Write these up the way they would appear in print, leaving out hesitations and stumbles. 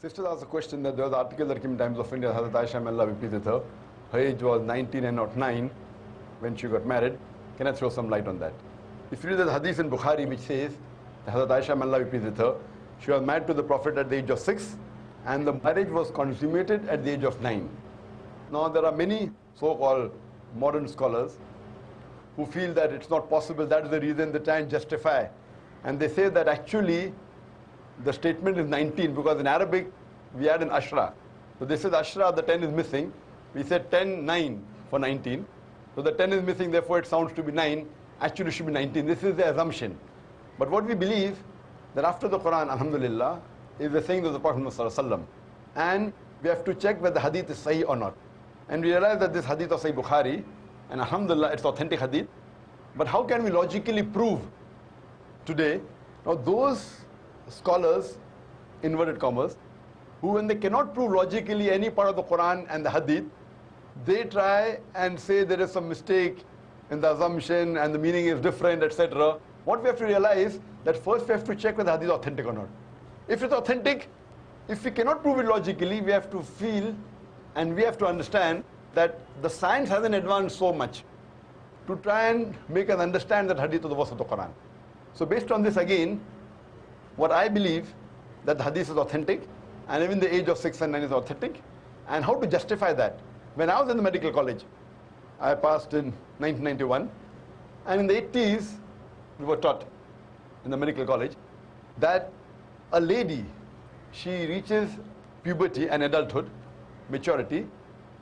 Sisters asked a question that there was an article that came in Times of India, Hazrat Aisha, may Allah be pleased with her. Her age was 19 and not 9 when she got married. Can I throw some light on that? If you read the hadith in Bukhari which says that Hazrat Aisha, may Allah be pleased with her, she was married to the Prophet at the age of 6 and the marriage was consummated at the age of 9. Now there are many so-called modern scholars who feel that it's not possible, that is the reason they try and justify. And they say that actually the statement is 19 because in Arabic we add an ashra. So this is ashra, the 10 is missing. We said 10, 9 for 19. So the 10 is missing, therefore it sounds to be 9. Actually it should be 19. This is the assumption. But what we believe, that after the Quran, alhamdulillah, is the saying of the Prophet ﷺ. And we have to check whether the hadith is sahih or not. And we realize that this hadith of Sahih Bukhari, and alhamdulillah, it's authentic hadith. But how can we logically prove today? Now those scholars, inverted commas, who when they cannot prove logically any part of the Quran and the hadith, they try and say there is some mistake in the assumption and the meaning is different, etc. What we have to realize that first we have to check whether the hadith is authentic or not. If it's authentic, if we cannot prove it logically, we have to feel and we have to understand that the science hasn't advanced so much to try and make us understand that hadith of the verse of the Quran. So based on this again, what I believe that the hadith is authentic and even the age of 6 and 9 is authentic. And how to justify that? When I was in the medical college, I passed in 1991, and in the 80s we were taught in the medical college that a lady, she reaches puberty and adulthood, maturity,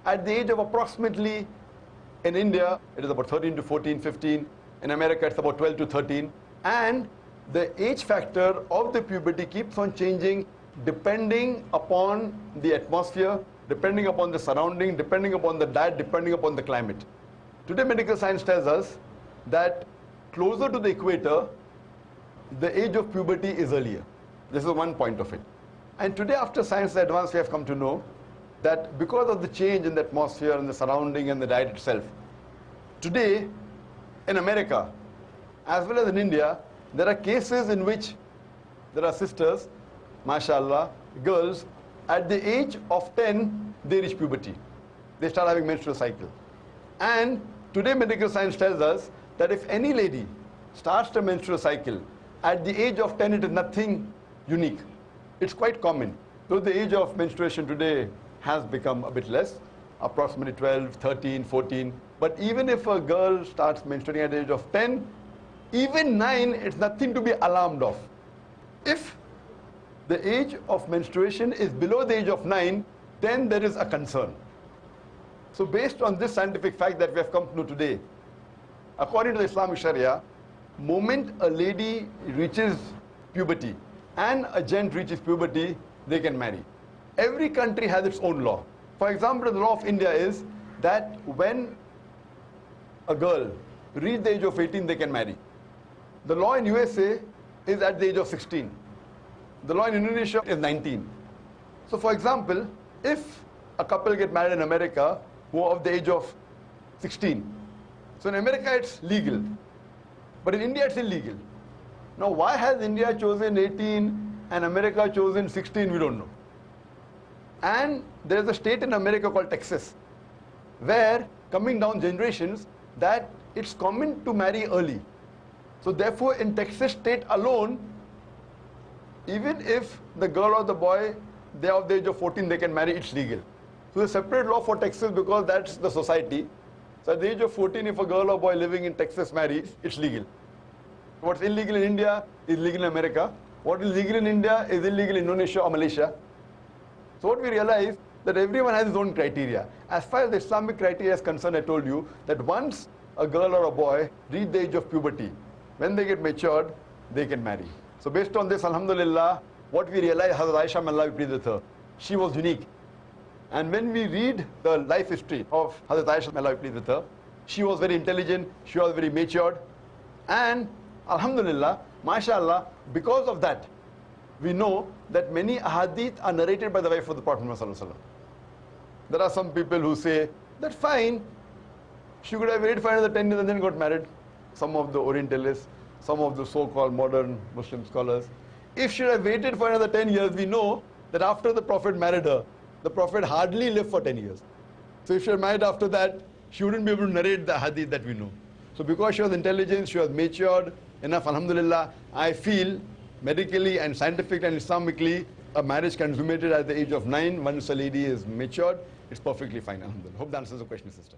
at the age of approximately, in India it is about 13 to 14, 15, in America it's about 12 to 13, and the age factor of the puberty keeps on changing depending upon the atmosphere, depending upon the surrounding, depending upon the diet, depending upon the climate. Today medical science tells us that closer to the equator, the age of puberty is earlier. This is one point of it. And today after science advance, we have come to know that because of the change in the atmosphere and the surrounding and the diet itself, today in America, as well as in India, there are cases in which there are sisters, mashallah, girls, at the age of 10, they reach puberty. They start having menstrual cycle. And today medical science tells us that if any lady starts the menstrual cycle, at the age of 10, it is nothing unique. It's quite common. Though the age of menstruation today has become a bit less, approximately 12, 13, 14. But even if a girl starts menstruating at the age of 10, even 9, it's nothing to be alarmed of. If the age of menstruation is below the age of 9, then there is a concern. So based on this scientific fact that we have come to know today, according to the Islamic Sharia, moment a lady reaches puberty and a gent reaches puberty, they can marry. Every country has its own law. For example, the law of India is that when a girl reaches the age of 18, they can marry. The law in USA is at the age of 16. The law in Indonesia is 19. So for example, if a couple get married in America who are of the age of 16, so in America it's legal, but in India it's illegal. Now why has India chosen 18 and America chosen 16, we don't know. And there is a state in America called Texas, where coming down generations that it's common to marry early. So therefore in Texas state alone, even if the girl or the boy, they are of the age of 14, they can marry, it's legal. So there's a separate law for Texas because that's the society. So at the age of 14, if a girl or boy living in Texas marries, it's legal. What's illegal in India is legal in America. What is legal in India is illegal in Indonesia or Malaysia. So what we realize that everyone has his own criteria. As far as the Islamic criteria is concerned, I told you that once a girl or a boy reach the age of puberty, when they get matured, they can marry. So based on this, alhamdulillah, what we realize, Hazrat Aisha, may Allah be pleased with her, she was unique. And when we read the life history of Hazrat Aisha, may Allah be pleased with her, she was very intelligent, she was very matured, and alhamdulillah, mashallah, because of that, we know that many ahadith are narrated by the wife of the Prophet ﷺ. There are some people who say, that's fine, she could have waited for another 10 years and then got married. Some of the Orientalists, some of the so-called modern Muslim scholars. If she had waited for another 10 years, we know that after the Prophet married her, the Prophet hardly lived for 10 years. So if she was married after that, she wouldn't be able to narrate the hadith that we know. So because she was intelligent, she was matured enough, alhamdulillah, I feel medically and scientifically and Islamically, a marriage consummated at the age of 9, once a lady is matured, it's perfectly fine, alhamdulillah. Hope that answers the question, sister.